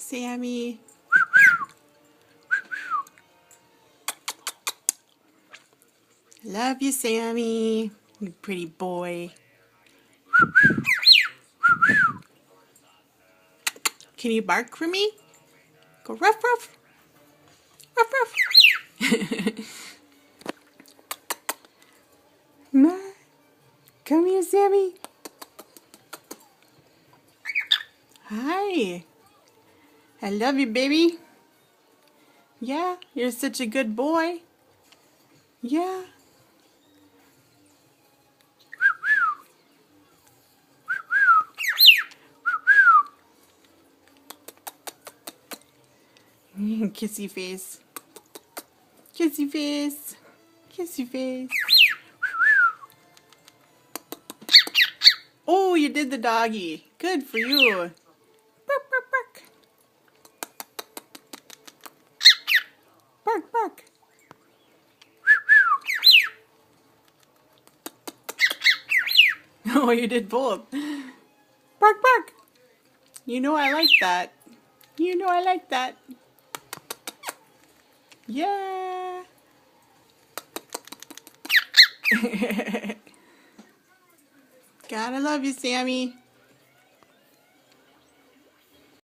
Sammy. Love you, Sammy. You pretty boy. Can you bark for me? Go ruff, ruff. Ruff, ruff. Ma, come here, Sammy. Hi. I love you, baby. Yeah, you're such a good boy. Yeah. Kissy face. Kissy face. Kissy face. Oh, you did the doggy. Good for you. Bark, bark, bark. Bark, bark. Oh, you did both. Bark, bark. You know I like that. You know I like that. Yeah. Gotta love you, Sammy.